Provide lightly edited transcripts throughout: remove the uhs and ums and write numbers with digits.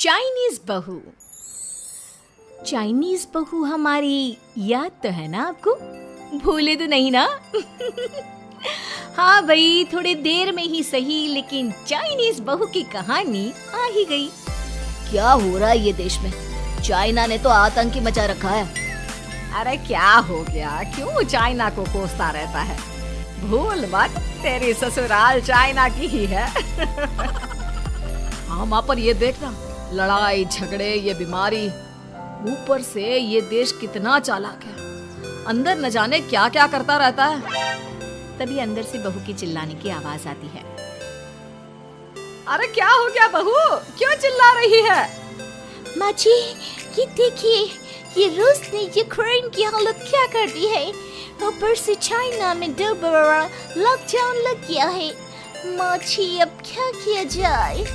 Chinese बहू। Chinese बहू हमारी याद तो है ना आपको? भूले तो नहीं ना? हाँ भाई, थोड़ी देर में ही सही, लेकिन चाइनीज बहू की कहानी आ ही गई। क्या हो रहा है ये देश में? चाइना ने तो आतंक ही मचा रखा है। अरे क्या हो गया, क्यों चाइना को कोसता रहता है? भूल मत, तेरी ससुराल चाइना की ही है। हाँ माँ, पर ये देखना, लड़ाई झगड़े, ये बीमारी, ऊपर से ये देश कितना चालाक है, अंदर न जाने क्या क्या करता रहता है। तभी अंदर से बहू की चिल्लाने की आवाज आती है। अरे क्या हो गया बहू, क्यों चिल्ला रही है? माँ जी, ये देखिए, ये रूस ने यूक्रेन की हालत क्या कर दी है। ऊपर से चाइना में 2 बड़ा लॉकडाउन लग गया है। माँ जी, अब क्या किया जाए?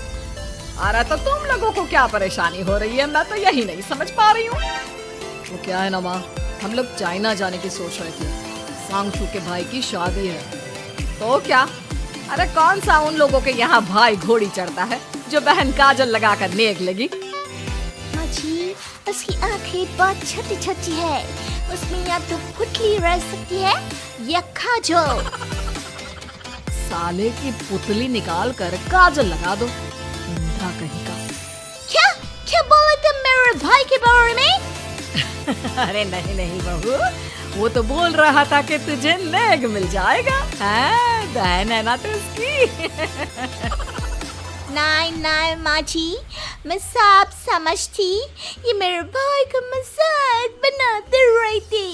अरे तो तुम लोगों को क्या परेशानी हो रही है, मैं तो यही नहीं समझ पा रही हूँ। वो क्या है ना माँ, हम लोग चाइना जाने की सोच रहे थे, सांगशू के भाई की शादी है। तो क्या? अरे कौन सा उन लोगों के यहाँ भाई घोड़ी चढ़ता है जो बहन काजल लगाकर नेक लगी। माँ जी, उसकी आंखें बहुत छोटी छोटी है, उसमें या तो पुतली रह सकती है या काजल। साले की पुतली निकाल कर काजल लगा दो, अंधा कहीं का। क्या क्या बोले तुम मेरे भाई के बारे में? अरे नहीं नहीं बहू, वो तो बोल रहा था कि तुझे नेक मिल जाएगा, बहन है ना तो उसकी। नहीं नहीं माँ जी, मैं सब समझती, ये मेरे भाई का मजाक बनाते रहते।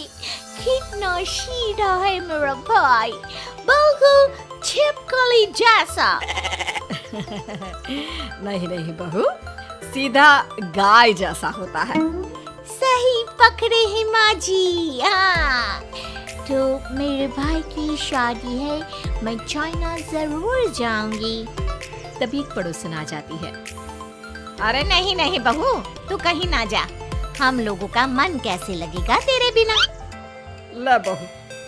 कितना सीधा है मेरा भाई, बिल्कुल छिपकली जैसा। नहीं नहीं बहू, सीधा गाय जैसा होता है। सही पकड़े हैं माँ जी। हाँ, तो मेरे भाई की शादी है, मैं चाइना जरूर जाऊंगी। तभी एक पड़ोसन आ जाती है। अरे नहीं नहीं बहू, तू कहीं ना जा, हम लोगों का मन कैसे लगेगा तेरे बिना। ले बहू,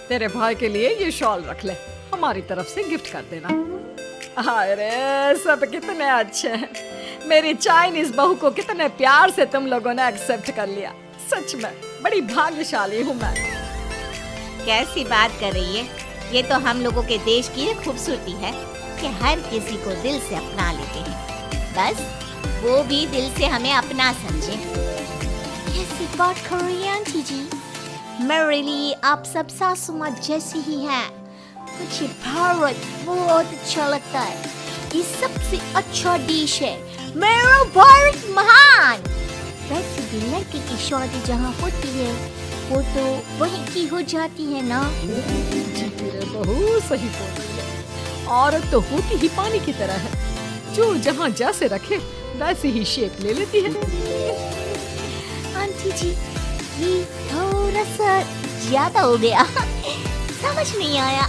तेरे भाई के लिए ये शॉल रख ले, हमारी तरफ से गिफ्ट कर देना। अरे सब कितने अच्छे हैं, मेरी चाइनीज बहू को कितने प्यार से तुम लोगों ने एक्सेप्ट कर लिया। सच में बड़ी भाग्यशाली हूँ मैं। कैसी बात कर रही है? ये तो हम लोगों के देश की खूबसूरती है कि हर किसी को दिल से अपना लेते हैं, बस वो भी दिल से हमें अपना समझे। कैसी बात कर रही है आंटी जी? मेरे लिए आप सब सासू माँ जैसी ही हैं। मुझे भारत बहुत अच्छा लगता है, ये सबसे अच्छा देश है, मेरा भारत महान। वैसे भी लड़के की शादी जहाँ होती है वो तो वहीं की हो जाती है ना। जी तेरे बहू सही बोल रही है, औरत तो होती ही पानी की तरह है, जो जहाँ जैसे रखे वैसे ही शेप ले लेती है। आंटी जी, ये थोड़ा सा ज्यादा हो गया, समझ नहीं आया।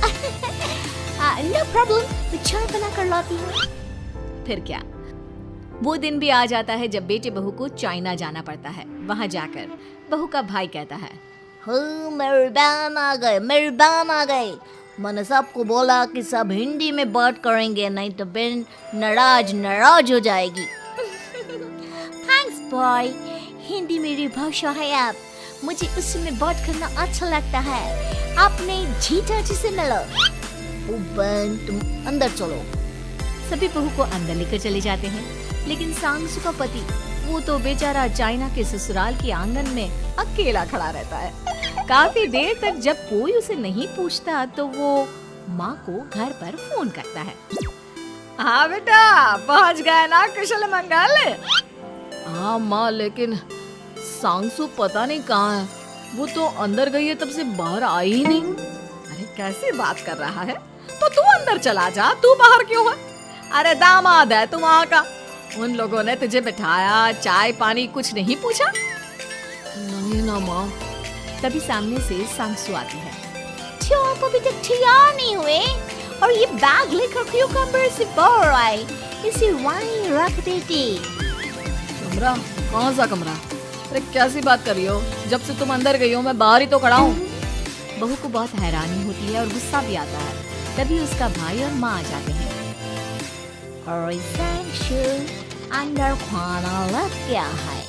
नो प्रॉब्लम, मैं चाय बना कर लाती हूँ। फिर क्या, वो दिन भी आ जाता है जब बेटे बहू को चाइना जाना पड़ता है। वहाँ जाकर बहू का भाई कहता है, मेरे बहन आ गए, मेरे बहन आ गए। मैंने सबको बोला कि सब हिंदी में बात करेंगे, नहीं तो बहन नाराज हो जाएगी। थैंक्स बॉय, हिंदी मेरी भाषा है, आप मुझे उसमें बात करना अच्छा लगता है। आपने जीजा जी से मिलो। ओ बहन, तुम अंदर चलो। सभी बहू को अंदर लेकर चले जाते हैं, लेकिन सांगसू का पति, वो तो बेचारा चाइना के ससुराल के आंगन में अकेला खड़ा रहता है। काफी देर तक जब कोई उसे नहीं पूछता तो वो माँ को घर पर फोन करता है। हाँ बेटा, पहुँच गए ना कुशल मंगल? हाँ माँ, लेकिन सांगसू पता नहीं कहाँ है, वो तो अंदर गई है तब से बाहर आई ही नहीं। अरे कैसी बात कर रहा है, तो तू अंदर चला जा, तू बाहर क्यों है? अरे दामाद है तू वहाँ का, उन लोगों ने तुझे बिठाया, चाय पानी कुछ नहीं पूछा? नहीं ना माँ। तभी सामने से सांगसू आती है। क्यों आप अभी तक तैयार नहीं हुए? और ये बैग लेकर क्यों कमरे से बाहर आए? इसे वहीं रख देते। कमरा? कौन सा कमरा? अरे कैसी बात कर रही हो, जब से तुम अंदर गई हो मैं बाहर ही तो खड़ा हूँ। बहू को बहुत हैरानी होती है और गुस्सा भी आता है। तभी उसका भाई और माँ आ जाते हैं। और सांगशू, अंदर खाना लग गया है।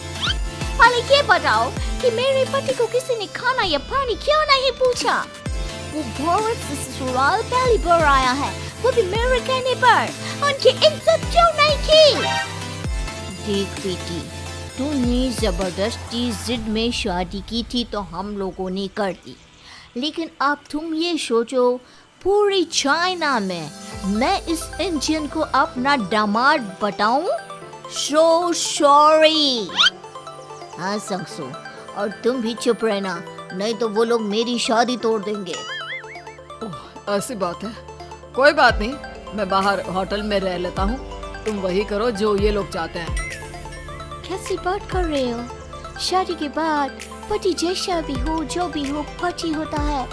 पहले ये बताओ कि मेरे पति को किसी ने खाना या पानी क्यों नहीं पूछा? वो भारत से ससुराल पहली बार आया है, वो भी मेरे कहने पर। उनकी इज्जत क्यों नहीं की? देख बेटी, तूने जबरदस्ती जिद में शादी की थी तो हम लोगों ने कर दी, लेकिन अब तुम ये सोचो पूरी चाइना में मैं इस इंडियन को अपना दामाद बताऊं? So sorry। हाँ संगसू, और तुम भी चुप रहना, नहीं तो वो लोग मेरी शादी तोड़ देंगे। ओह, ऐसी बात है। कोई बात नहीं, मैं बाहर होटल में रह लेता हूँ, तुम वही करो जो ये लोग चाहते हैं। कैसी बात कर रहे हो? शादी के बाद पति जैसा भी हो, जो भी हो, पति होता है।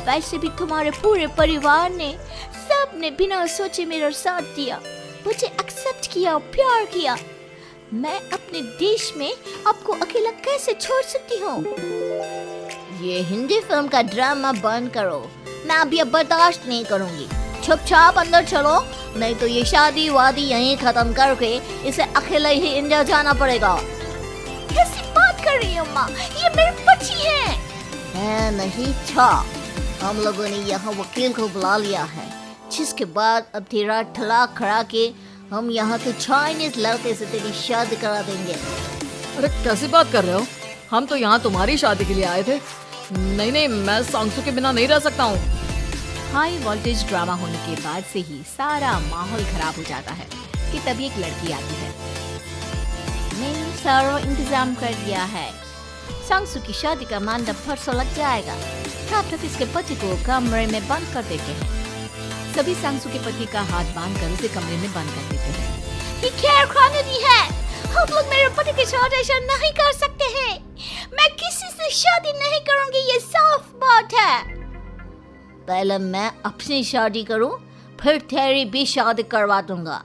वैसे भी तुम्हारे पूरे परिवार ने, सबने बिना सोचे मेरा साथ दिया, मुझे एक्सेप्ट किया, प्यार किया। मैं अपने देश में आपको अकेला कैसे छोड़ सकती हूँ? ये हिंदी फिल्म का ड्रामा बंद करो, मैं अभी अब बर्दाश्त नहीं करूँगी। चुपचाप अंदर चलो, नहीं तो ये शादी वादी यहीं खत्म करके इसे अकेले ही इंडिया जाना पड़ेगा। कैसी बात कर रही हो माँ? ये मेरे पति हैं। नहीं था, हम लोगों ने यहाँ वकील को बुला लिया है, जिसके बाद अब तेरा तलाक करा के हम यहाँ के चाइनीज लड़के से तेरी शादी करा देंगे। अरे कैसी बात कर रहे हो? हम तो यहाँ तुम्हारी शादी के लिए आए थे। नहीं नहीं, मैं सांगसू के बिना नहीं रह सकता हूँ। हाई वोल्टेज ड्रामा होने के बाद से ही सारा माहौल खराब हो जाता है कि तभी एक लड़की आती है। मैंने सारा इंतजाम कर दिया है, सांगसू की शादी का मंडप परसों लग जाएगा। तब तक इसके पति को कमरे में बंद कर देते हैं। सभी सांगसू के पति का हाथ बांधकर उसे कमरे में बंद कर देते हैं। ये क्या कानूनी है? हम लोग मेरे पति के साथ ऐसा नहीं कर सकते हैं। मैं किसी से शादी नहीं करूंगी, ये साफ बात है। पहले मैं अपनी शादी करूं, फिर तेरी भी शादी करवा दूंगा।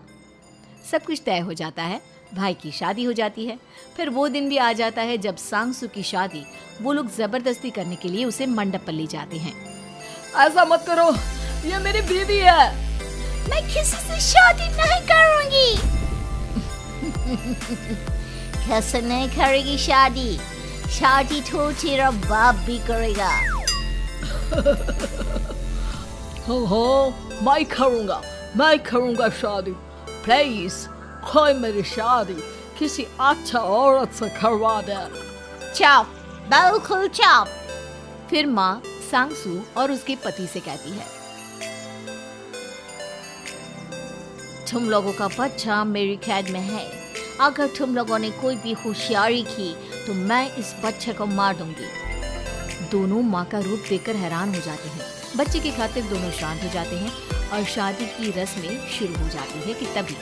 सब कुछ तय हो जाता है, भाई की शादी हो जाती है। फिर वो दिन भी आ जाता है जब सांगसू की शादी वो लोग जबरदस्ती करने के लिए उसे मंडप पर ले जाते हैं। ऐसा मत करो, ये मेरी बीवी है। मैं किसी से शादी नहीं करूंगी। कैसे नहीं करेगी शादी? शादी तो तेरा बाप भी करेगा। हो, मैं करूंगा शादी। प्लीज कोई मेरी शादी किसी अच्छा औरत से करवा दे। चाप, बिल्कुल चाप। फिर माँ सांगसू और उसके पति से कहती है, तुम लोगों का बच्चा मेरी कैद में है। अगर तुम लोगों ने कोई भी होशियारी की तो मैं इस बच्चे को मार दूंगी। दोनों माँ का रूप देखकर हैरान हो जाते हैं। बच्चे की खातिर दोनों शांत हो जाते हैं और शादी की रस्में शुरू हो जाती है कि तभी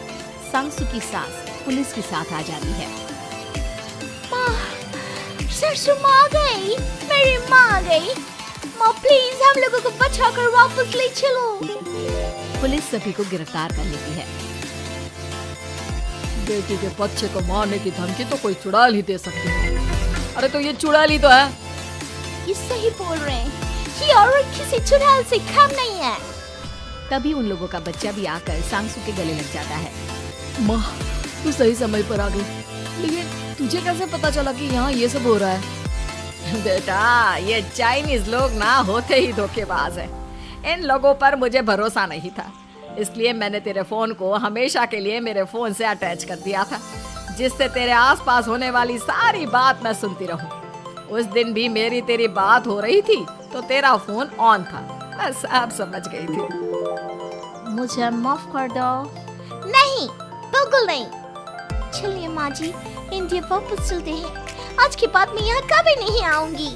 सांगसू की सास पुलिस के साथ आ जाती है। सरसू माँ आ गई, मेरी माँ आ गई। माँ प्लीज हम लोगों को बचा कर वापस ले चलो। पुलिस सभी को गिरफ्तार कर लेती है। बेटी के बच्चे को मारने की धमकी तो कोई चुड़ैल ही दे सकती है। अरे तो ये चुड़ैल ही तो है। ये सही बोल रहे हैं, ये औरत किसी चुड़ैल से कम नहीं है। तभी उन लोगों का बच्चा भी आकर सांगसू के गले लग जाता है। माँ, तू सही समय पर आ गई, लेकिन तुझे कैसे पता चला कि यहाँ ये सब हो रहा है? बेटा, ये चाइनीज लोग ना होते ही धोखेबाज है। इन लोगों पर मुझे भरोसा नहीं था, इसलिए मैंने तेरे फोन को हमेशा के लिए मेरे फोन से अटैच कर दिया था, जिससे तेरे आसपास होने वाली सारी बात मैं सुनती रहूं। उस दिन भी मेरी तेरी बात हो रही थी तो तेरा फोन ऑन था, मैं सब समझ गई थी। मुझे माफ कर दो। नहीं, बिल्कुल नहीं। चलिए माँ जी, इंडिया वापस चलते हैं। आज के बाद मैं यहाँ कभी नहीं आऊंगी।